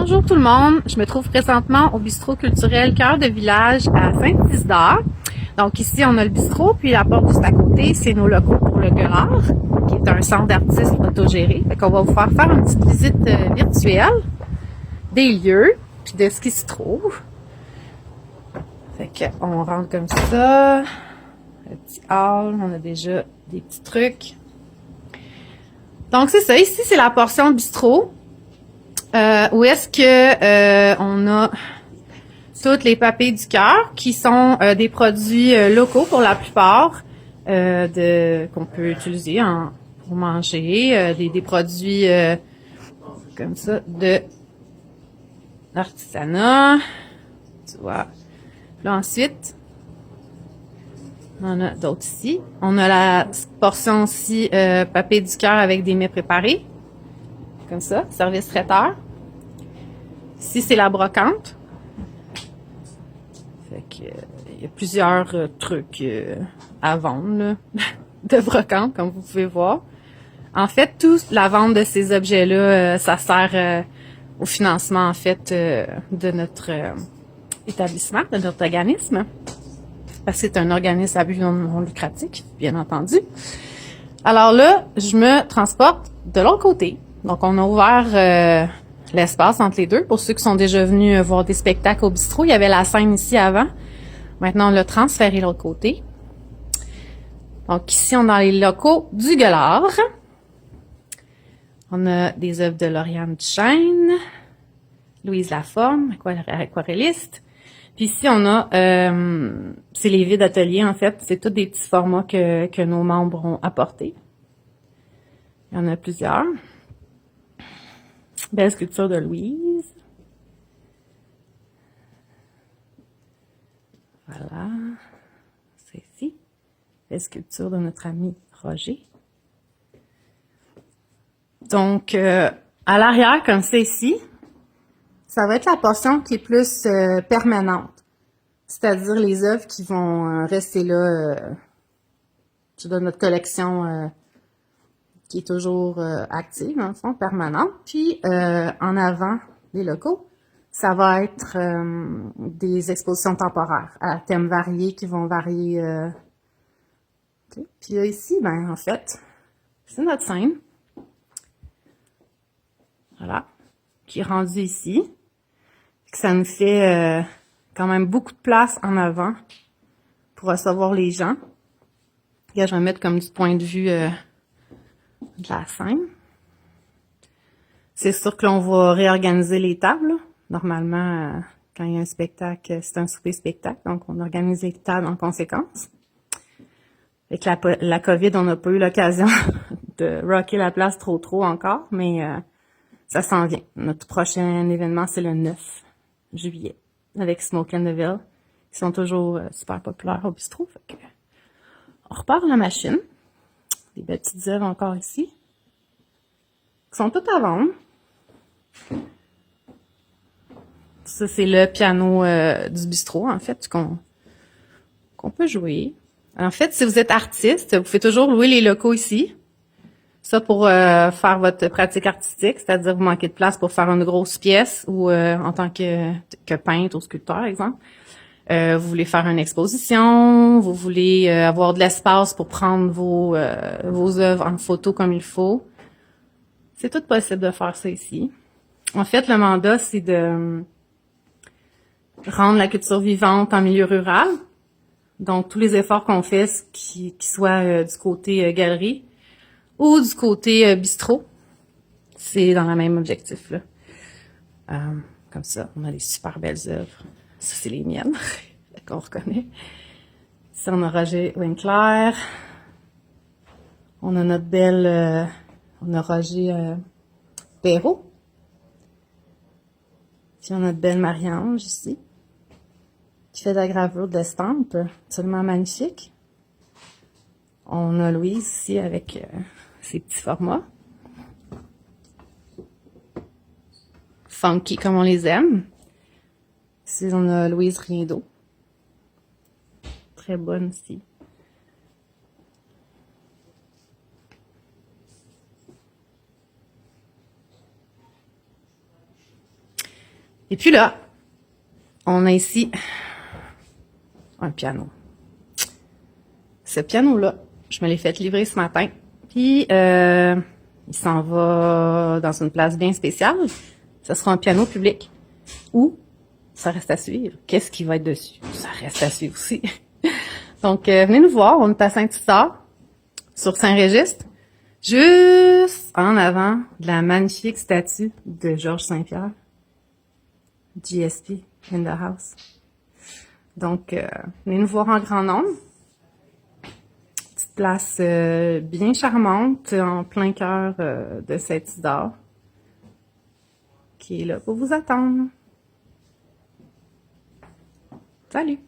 Bonjour tout le monde, je me trouve présentement au bistrot culturel Cœur de Village à Saint-Isidore. Donc ici on a le bistrot, puis la porte juste à côté, c'est nos locaux pour le Gueulard, qui est un centre d'artistes autogéré. Fait qu'on va vous faire une petite visite virtuelle des lieux, puis de ce qui se trouve. Fait qu'on rentre comme ça, le petit hall, on a déjà des petits trucs. Donc c'est ça, ici c'est la portion bistrot. Où est-ce que on a toutes les papilles du cœur qui sont des produits locaux pour la plupart qu'on peut utiliser pour manger, des produits comme ça de l'artisanat, tu vois. Là ensuite, on en a d'autres ici. On a la portion aussi papilles du cœur avec des mets préparés, comme ça, service traiteur. Ici, c'est la brocante. Fait que, il y a plusieurs trucs à vendre, là, de brocante, comme vous pouvez voir. En fait, la vente de ces objets-là, ça sert au financement, en fait, de notre établissement, de notre organisme. Parce que c'est un organisme à but non lucratif, bien entendu. Alors là, je me transporte de l'autre côté. Donc, on a ouvert l'espace entre les deux. Pour ceux qui sont déjà venus voir des spectacles au bistrot, il y avait la scène ici avant. Maintenant, on l'a transféré de l'autre côté. Donc, ici, on est dans les locaux du Gueulard. On a des œuvres de Lauriane Duchesne, Louise Laforme, aquarelliste. Puis ici, on a, c'est les vides ateliers, en fait. C'est tous des petits formats que nos membres ont apportés. Il y en a plusieurs. Belle sculpture de Louise. Voilà. C'est ici. Belle sculpture de notre ami Roger. Donc, à l'arrière, comme c'est ici, ça va être la portion qui est plus permanente. C'est-à-dire les œuvres qui vont rester là dans notre collection qui est toujours active, dans le fond, permanente. Puis, en avant des locaux, ça va être des expositions temporaires à thèmes variés qui vont varier. Okay. Puis là, ici, ben, en fait, c'est notre scène. Voilà. Qui est rendue ici. Ça nous fait quand même beaucoup de place en avant pour recevoir les gens. Là, je vais mettre comme du point de vue de la scène. C'est sûr que l'on va réorganiser les tables. Normalement, quand il y a un spectacle, c'est un souper-spectacle, donc on organise les tables en conséquence. Avec la COVID, on n'a pas eu l'occasion de rocker la place trop encore, mais ça s'en vient. Notre prochain événement, c'est le 9 juillet, avec Smoke and the Ville, qui sont toujours super populaires au bistrot. Fait que, on repart la machine. Des belles petites œuvres encore ici, qui sont toutes à vendre. Ça, c'est le piano du bistrot, en fait, qu'on peut jouer. En fait, si vous êtes artiste, vous pouvez toujours louer les locaux ici. Ça pour faire votre pratique artistique, c'est-à-dire vous manquez de place pour faire une grosse pièce ou en tant que peintre ou sculpteur, exemple. Vous voulez faire une exposition, vous voulez avoir de l'espace pour prendre vos œuvres en photo comme il faut. C'est tout possible de faire ça ici. En fait, le mandat, c'est de rendre la culture vivante en milieu rural. Donc, tous les efforts qu'on fait, qui soient du côté galerie ou du côté bistrot, c'est dans le même objectif, là. Comme ça, on a des super belles œuvres. Ça, c'est les miennes, qu'on reconnaît. Ici, on a Roger Winkler. On a notre belle... on a Roger Perrault. Puis on a notre belle Marie-Ange ici, qui fait de la gravure d'estampes, absolument magnifique. On a Louise ici avec ses petits formats. Funky comme on les aime. Ici, on a Louise Riendeau. Très bonne aussi. Et puis là, on a ici un piano. Ce piano-là, je me l'ai fait livrer ce matin. Puis, il s'en va dans une place bien spéciale. Ce sera un piano public. Ou, ça reste à suivre. Qu'est-ce qui va être dessus? Ça reste à suivre aussi. Donc, venez nous voir. On est à Saint-Tussard, sur Saint-Régis, juste en avant de la magnifique statue de Georges Saint-Pierre. GSP in the house. Donc, venez nous voir en grand nombre. Petite place bien charmante, en plein cœur de Saint-Isidore, qui est là pour vous attendre. Salut!